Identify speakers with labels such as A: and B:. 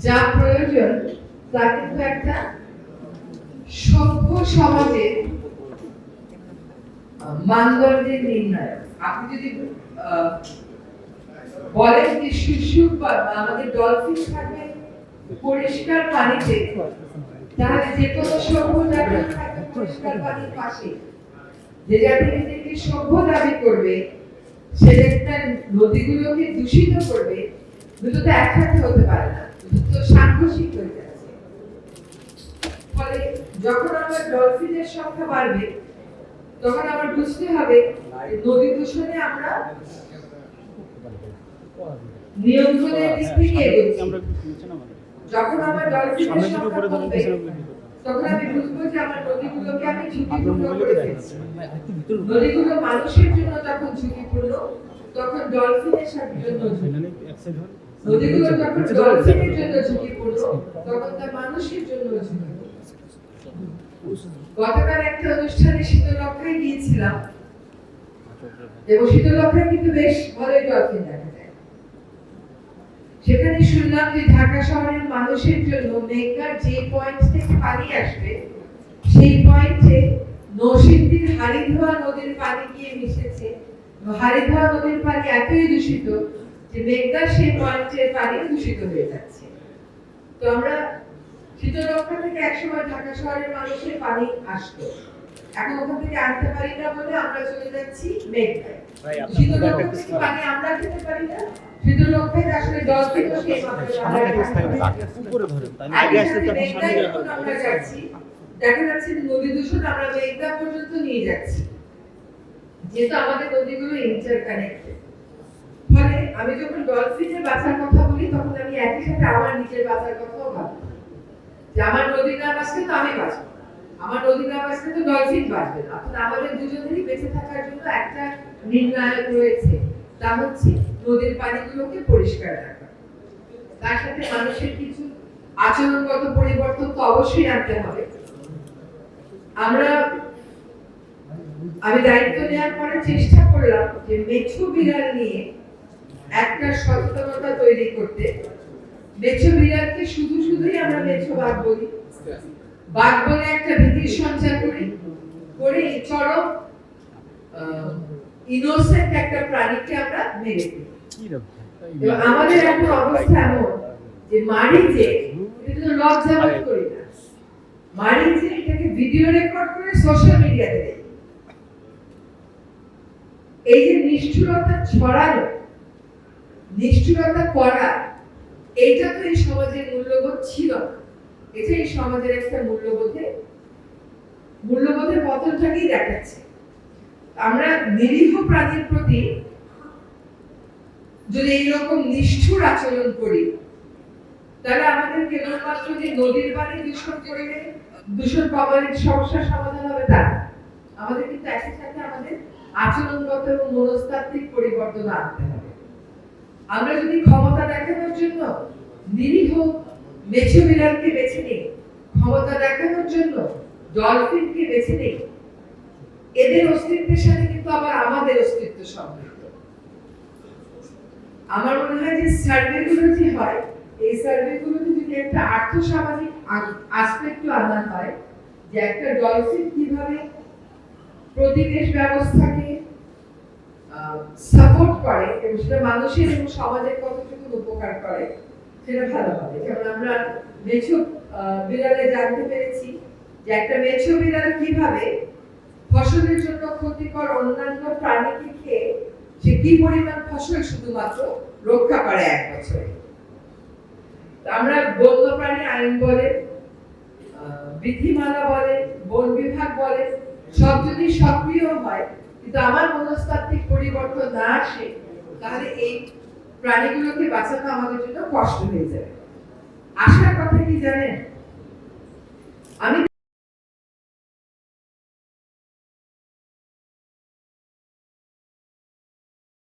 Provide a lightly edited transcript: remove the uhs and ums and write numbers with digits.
A: যা প্রয়োজন তা কিন্তু একটা সভ্য সমাজের মানদণ্ডের নির্ণয়। আপনি যদি বলেন যে শিশু বা আমাদের ডলফিন থাকবে পরিষ্কার পানিতে, তাহলে যে কোনো সভ্য জাতি থাকবে পরিষ্কার পানির পাশে। যে জাতি নিজেকে সভ্য দাবি করবে, সে একটা নদীগুলোকে দূষিত করবে, দুটো তো একসাথে হতে পারে না, তো সাংঘর্ষিক হয়ে যাচ্ছে। ফলে যখন আমার ডলফিনের সংখ্যা বাড়বে, তখন আমার বুঝতে হবে নদী দূষণে আমরা নিয়ন্ত্রণের দিক থেকে এগোচ্ছি। যখন আমার ডলফিনের সংখ্যা কমবে, তখন আমি বুঝবো যে আমার নদীগুলোকে আমি ঝুঁকিপূর্ণ করে ফেলছি। নদীগুলো মানুষের জন্য যখন ঝুঁকিপূর্ণ, তখন ডলফিনের জন্য নদীগুলো যখন ডলফিনের জন্য ঝুঁকিপূর্ণ, তখন তা মানুষের জন্য ঝুঁকিপূর্ণ। গতকাল একটা অনুষ্ঠানে শীতলক্ষায় গিয়েছিলাম, এবং শীতলক্ষায় কিন্তু বেশ ভালোই ডলফিন দেখা যায়। সেখানে শুনলাম যে ঢাকা শহরের মানুষের জন্য মেঘনার যে পয়েন্ট থেকে পানি আসবে, সেই পয়েন্টে নরসিংদীর হাড়িধোয়া নদীর পানি গিয়ে মিশেছে। হাড়িধোয়া নদীর পানি এতই দূষিত যে মেঘনার সেই পয়েন্টের পানি দূষিত হয়ে যাচ্ছে। তো আমরা শীতলক্ষা থেকে একসময় ঢাকা শহরের মানুষের পানি আসতো, এখন ওখান থেকে আনতে পারি না বলে আমরা চলে যাচ্ছি মেঘনায়। শীতলক্ষা থেকে পানি আমরা খেতে পারি না, শীতলক্ষায় আসলে ডলফিন সেই আমরা যাচ্ছি। দেখা যাচ্ছে নদী দূষণ আমরা মেঘনা পর্যন্ত নিয়ে যাচ্ছি, যেহেতু আমাদের নদীগুলো ইন্টারকানেক্টেড। ফলে আমি যখন ডলফিনের বাঁচার কথা বলি, তখন আমি একই সাথে আমার নিজের বাঁচার কথাও ভাবি, যে আমার নদী না বাঁচলে তো আমি বাঁচবো, আমার নদী না বাঁচলে তো ডলফিন বাঁচবে না। অর্থাৎ আমাদের দুজনেরই বেঁচে থাকার জন্য একটা নির্ণায়ক রয়েছে, তা হচ্ছে নদীর পানিগুলোকে পরিষ্কার রাখা। তার সাথে মানুষের কিছু আচরণগত পরিবর্তন তো অবশ্যই আনতে হবে। আমি দায়িত্ব নেওয়ার পরে চেষ্টা করলাম যে মেছো বিড়াল নিয়ে একটা সচেতনতা তৈরি করতে। মেছো বিড়ালকে শুধুই আমরা মেছো বাঘ বলি, বাঘ বলে একটা ভীতির সঞ্চার করি, করে চরম ইনোসেন্ট একটা প্রাণীকে আমরা মেরে দিই। আমাদের এখন অবস্থা এমন যে মারি যে এটা লজ্জা বোধ করি না, মারি যে এটাকে ভিডিও রেকর্ড করে সোশ্যাল মিডিয়াতে দেয়। এই যে নিষ্ঠুরতা ছড়ানো, নিষ্ঠুরতা করা, এইটা তো এই সমাজের মূল্যবোধ ছিল না। এটা এই সমাজের একটা মূল্যবোধের পতনটাকেই দেখাচ্ছে। আমরা নিরীহ প্রাণীর প্রতি যদি এইরকম নিষ্ঠুর আচরণ করি, তাহলে আমাদের কেবলমাত্র যে নদীর পানি দূষণ করলে দূষণ প্রবাহের সমস্যার সমাধান হবে তা না, আমাদের কিন্তু একই সাথে আমাদের আচরণগত এবং মনস্তাত্ত্বিক পরিবর্তন আনতে হবে। আমরা যদি ক্ষমতা দেখানোর জন্য নিরীহ মেছো বিড়ালকে বেছে নিই, ক্ষমতা দেখানোর জন্য ডলফিনকে বেছে নিই, এদের অস্তিত্বের সাথে কিন্তু আবার আমাদের অস্তিত্ব সম্পৃক্ত। আমার মনে হয় যে সার্ভেগুলো যে হয়, এই সার্ভেগুলোতে যদি একটা আর্থসামাজিক আসপেক্ট আনা হয়, যে একটা ডলফিন কিভাবে প্রতিবেশ ব্যবস্থাকে সাপোর্ট করে এবং সেটা মানুষের এবং সমাজের কতটুকু উপকার করে, সেটা ভালো হবে। যেমন আমরা মেছো বিড়ালে জানতে পেরেছি যে একটা মেছো বিড়াল কিভাবে ফসলের জন্য ক্ষতিকর অন্যান্য প্রাণীকে খেয়ে সে কি পরিমাণ ফসল শুধুমাত্র রক্ষা করে এক বছরে। আমরা বন্যপ্রাণী আইন বলে, বিধিমালা বলে, বন বিভাগ বলে, সব যদি সক্রিয় হয় কিন্তু আমার মনস্তাত্ত্বিক পরিবর্তন না আসে, তাহলে এই প্রাণীগুলোকে বাঁচানো আমাদের জন্য কষ্ট হয়ে যাবে। আশার কথা কি জানেন, আমি